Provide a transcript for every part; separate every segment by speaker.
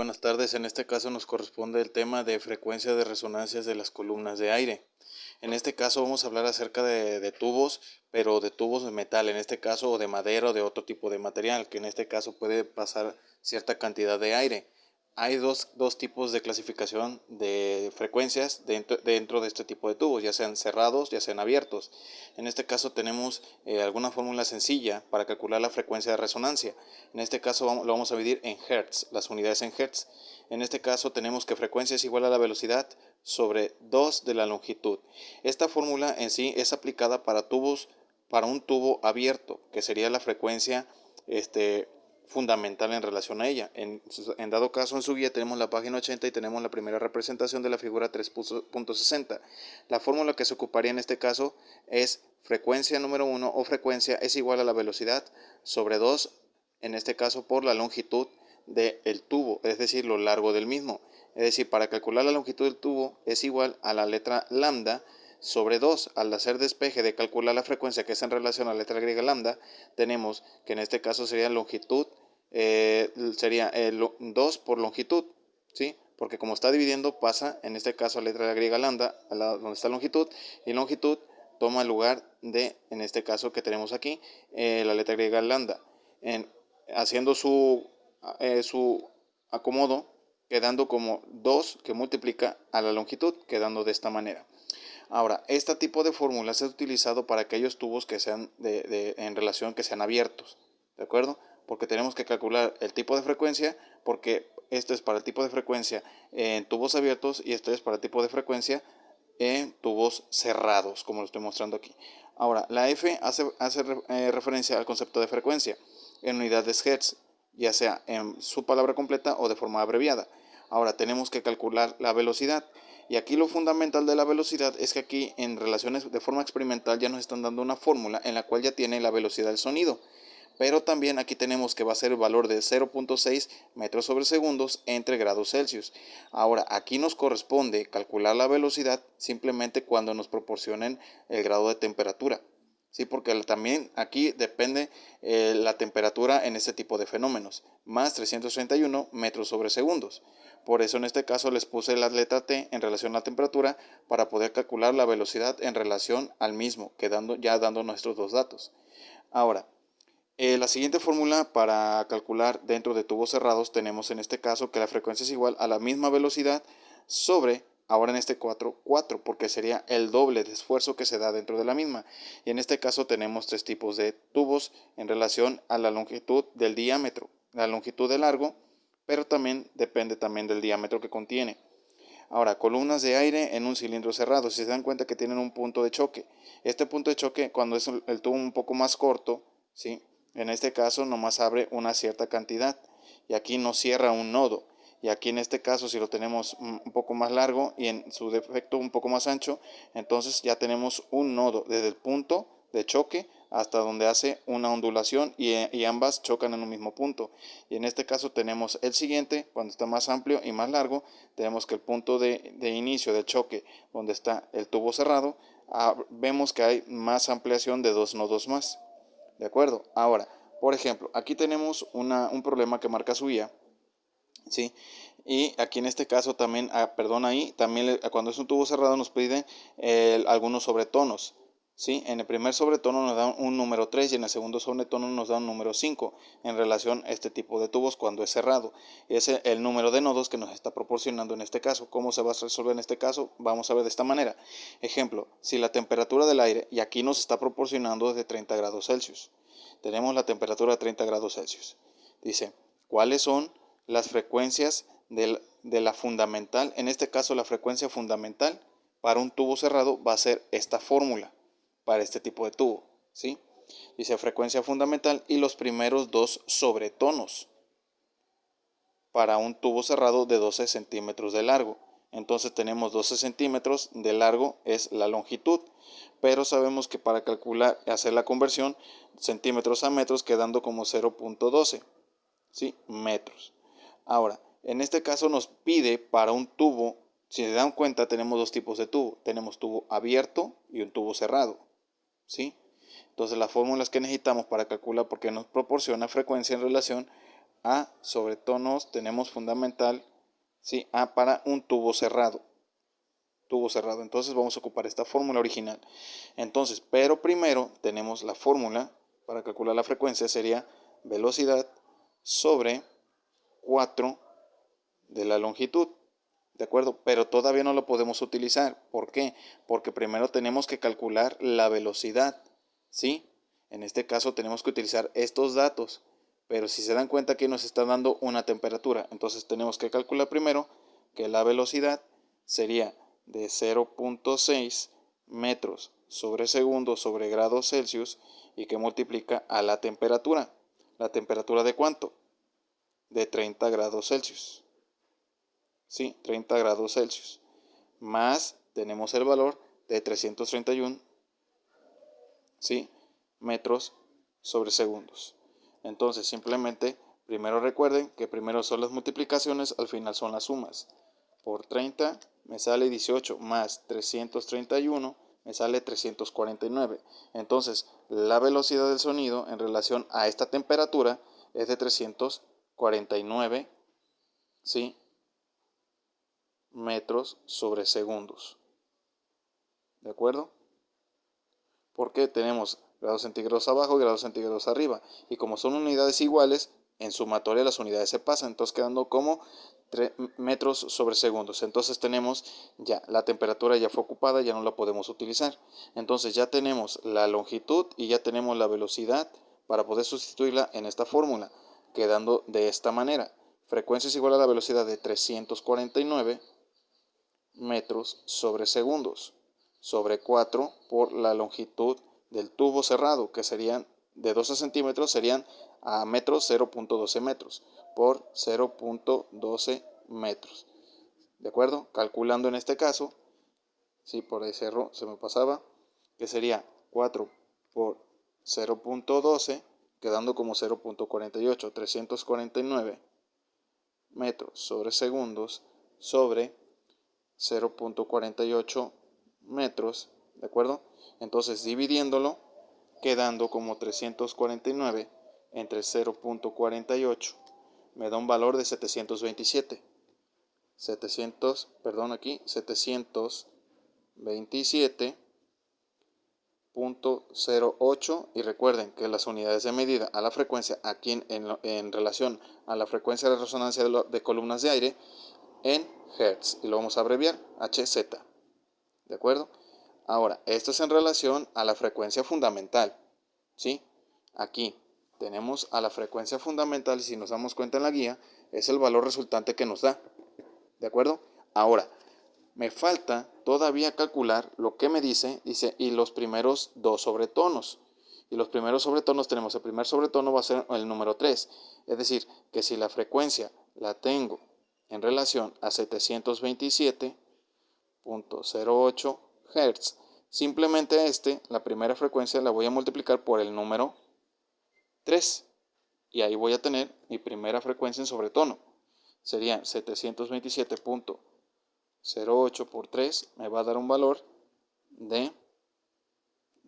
Speaker 1: Buenas tardes, en este caso nos corresponde el tema de frecuencia de resonancias de las columnas de aire. En este caso vamos a hablar acerca de tubos, pero de tubos de metal, en este caso, o de madera o de otro tipo de material, que en este caso puede pasar cierta cantidad de aire. Hay dos tipos de clasificación de frecuencias dentro de este tipo de tubos, ya sean cerrados, ya sean abiertos. En este caso tenemos alguna fórmula sencilla para calcular la frecuencia de resonancia. En este caso lo vamos a dividir en hertz, las unidades en hertz. En este caso tenemos que frecuencia es igual a la velocidad sobre 2 de la longitud. Esta fórmula en sí es aplicada para un tubo abierto, que sería la frecuencia fundamental en relación a ella. En dado caso, en su guía tenemos la página 80 y tenemos la primera representación de la figura 3.60. La fórmula que se ocuparía en este caso es frecuencia número 1 o frecuencia es igual a la velocidad sobre 2, en este caso por la longitud del tubo, es decir, lo largo del mismo. Es decir, para calcular la longitud del tubo es igual a la letra lambda sobre 2. Al hacer despeje de calcular la frecuencia que es en relación a la letra griega lambda, tenemos que en este caso sería longitud, sería 2 por longitud, ¿sí? Porque como está dividiendo pasa en este caso a letra griega lambda, donde está longitud, y longitud toma el lugar de, en este caso que tenemos aquí, la letra griega lambda. Haciendo su acomodo, quedando como 2 que multiplica a la longitud, quedando de esta manera. Ahora, este tipo de fórmulas es utilizado para aquellos tubos que sean en relación que sean abiertos, ¿de acuerdo? Porque tenemos que calcular el tipo de frecuencia, porque esto es para el tipo de frecuencia en tubos abiertos y esto es para el tipo de frecuencia en tubos cerrados, como lo estoy mostrando aquí. Ahora, la F hace referencia al concepto de frecuencia en unidades Hertz, ya sea en su palabra completa o de forma abreviada. Ahora tenemos que calcular la velocidad. Y aquí lo fundamental de la velocidad es que aquí en relaciones de forma experimental ya nos están dando una fórmula en la cual ya tiene la velocidad del sonido. Pero también aquí tenemos que va a ser el valor de 0.6 metros sobre segundos entre grados Celsius. Ahora, aquí nos corresponde calcular la velocidad simplemente cuando nos proporcionen el grado de temperatura. Sí, porque también aquí depende la temperatura en este tipo de fenómenos, más 331 metros sobre segundos. Por eso en este caso les puse la letra T en relación a la temperatura para poder calcular la velocidad en relación al mismo, ya dando nuestros dos datos. Ahora, la siguiente fórmula para calcular dentro de tubos cerrados tenemos en este caso que la frecuencia es igual a la misma velocidad sobre, ahora en este 4, porque sería el doble de esfuerzo que se da dentro de la misma. Y en este caso tenemos tres tipos de tubos en relación a la longitud del diámetro, la longitud de largo, pero también depende también del diámetro que contiene. Ahora, columnas de aire en un cilindro cerrado, si se dan cuenta que tienen un punto de choque. Este punto de choque, cuando es el tubo un poco más corto, ¿sí? En este caso nomás abre una cierta cantidad y aquí no cierra un nodo. Y aquí en este caso si lo tenemos un poco más largo y en su defecto un poco más ancho, entonces ya tenemos un nodo desde el punto de choque hasta donde hace una ondulación y ambas chocan en un mismo punto. Y en este caso tenemos el siguiente, cuando está más amplio y más largo, tenemos que el punto de inicio del choque donde está el tubo cerrado, vemos que hay más ampliación de dos nodos más. ¿De acuerdo? Ahora, por ejemplo, aquí tenemos un problema que marca su guía, ¿sí? Y aquí en este caso también, ahí también cuando es un tubo cerrado nos pide algunos sobretonos, ¿sí? En el primer sobretono nos da un número 3 y en el segundo sobretono nos da un número 5 en relación a este tipo de tubos cuando es cerrado. Es el número de nodos que nos está proporcionando en este caso. ¿Cómo se va a resolver en este caso? Vamos a ver de esta manera. Ejemplo, si la temperatura del aire, y aquí nos está proporcionando desde 30 grados Celsius. Tenemos la temperatura de 30 grados Celsius. Dice, ¿cuáles son las frecuencias de la fundamental? En este caso la frecuencia fundamental para un tubo cerrado va a ser esta fórmula para este tipo de tubo, ¿sí? Dice frecuencia fundamental y los primeros dos sobretonos para un tubo cerrado de 12 centímetros de largo. Entonces tenemos 12 centímetros de largo es la longitud, pero sabemos que para calcular, hacer la conversión centímetros a metros quedando como 0.12, ¿sí? Metros. Ahora, en este caso nos pide para un tubo, si se dan cuenta tenemos dos tipos de tubo, tenemos tubo abierto y un tubo cerrado, ¿sí? Entonces las fórmulas que necesitamos para calcular, porque nos proporciona frecuencia en relación A sobretonos tenemos fundamental, ¿sí? A para un tubo cerrado. Entonces vamos a ocupar esta fórmula original. Entonces, pero primero tenemos la fórmula para calcular la frecuencia, sería velocidad sobre 4 de la longitud. ¿De acuerdo? Pero todavía no lo podemos utilizar. ¿Por qué? Porque primero tenemos que calcular la velocidad, ¿sí? En este caso tenemos que utilizar estos datos. Pero si se dan cuenta que nos está dando una temperatura, entonces tenemos que calcular primero que la velocidad sería de 0.6 metros sobre segundo sobre grados Celsius y que multiplica a la temperatura. ¿La temperatura de cuánto? De 30 grados Celsius. Sí, 30 grados Celsius. Más tenemos el valor de 331, ¿sí? Metros sobre segundos. Entonces simplemente primero recuerden que primero son las multiplicaciones, al final son las sumas. Por 30 me sale 18 más 331 me sale 349. Entonces la velocidad del sonido en relación a esta temperatura es de 349, ¿sí? Metros sobre segundos. ¿De acuerdo? Porque tenemos grados centígrados abajo y grados centígrados arriba. Y como son unidades iguales, en sumatoria las unidades se pasan. Entonces quedando como 3 metros sobre segundos. Entonces tenemos ya la temperatura ya fue ocupada, ya no la podemos utilizar. Entonces ya tenemos la longitud y ya tenemos la velocidad para poder sustituirla en esta fórmula. Quedando de esta manera. Frecuencia es igual a la velocidad de 349 metros sobre segundos sobre 4 por la longitud del tubo cerrado, que serían de 12 centímetros, serían a metros 0.12 metros por 0.12 metros. ¿De acuerdo? Calculando en este caso, si por ese error se me pasaba, que sería 4 por 0.12, quedando como 0.48, 349 metros sobre segundos sobre 0.48 metros, ¿de acuerdo? Entonces dividiéndolo, quedando como 349 entre 0.48, me da un valor de 727. 727.08 y recuerden que las unidades de medida a la frecuencia aquí en relación a la frecuencia de resonancia de columnas de aire en Hertz y lo vamos a abreviar Hz. ¿De acuerdo? Ahora, esto es en relación a la frecuencia fundamental, ¿sí? Aquí tenemos a la frecuencia fundamental y si nos damos cuenta en la guía, es el valor resultante que nos da, ¿de acuerdo? Ahora, me falta todavía calcular lo que me dice, y los primeros dos sobretonos. Y los primeros sobretonos tenemos, el primer sobretono va a ser el número 3, es decir, que si la frecuencia la tengo en relación a 727.08 Hz. Simplemente la primera frecuencia la voy a multiplicar por el número 3. Y ahí voy a tener mi primera frecuencia en sobretono. Sería 727.08 por 3. Me va a dar un valor de,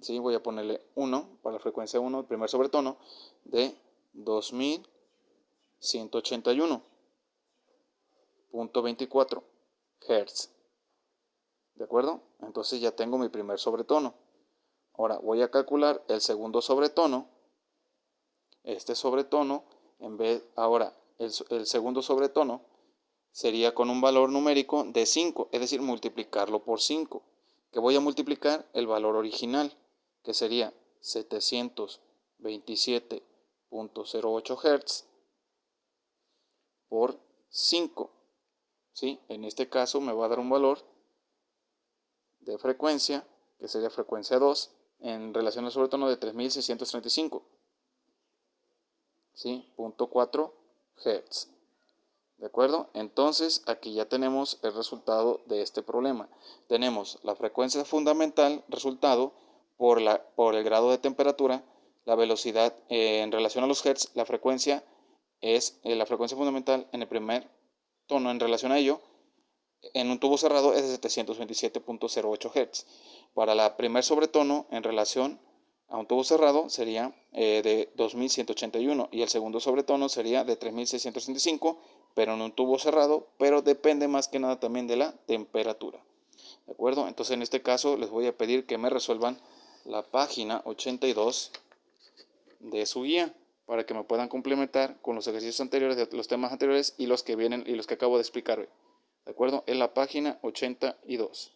Speaker 1: ¿sí? Voy a ponerle 1 para la frecuencia 1, el primer sobretono, de 2181.24 Hz. ¿De acuerdo? Entonces ya tengo mi primer sobretono. Ahora voy a calcular el segundo sobretono. Este sobretono, ahora el segundo sobretono sería con un valor numérico de 5, es decir, multiplicarlo por 5. Que voy a multiplicar el valor original, que sería 727.08 Hz por 5. ¿Sí? En este caso me va a dar un valor de frecuencia, que sería frecuencia 2, en relación al sobretono de 3635, ¿sí? 0.4 Hz. ¿De acuerdo? Entonces aquí ya tenemos el resultado de este problema. Tenemos la frecuencia fundamental, resultado por el grado de temperatura, la velocidad en relación a los Hz, la frecuencia es la frecuencia fundamental en el primer tono en relación a ello, en un tubo cerrado es de 727.08 Hz. Para el primer sobretono en relación a un tubo cerrado sería de 2181 y el segundo sobretono sería de 3665, pero en un tubo cerrado, pero depende más que nada también de la temperatura. ¿De acuerdo? Entonces en este caso les voy a pedir que me resuelvan la página 82 de su guía para que me puedan complementar con los ejercicios anteriores, de los temas anteriores y los que vienen y los que acabo de explicar hoy. ¿De acuerdo? En la página 82.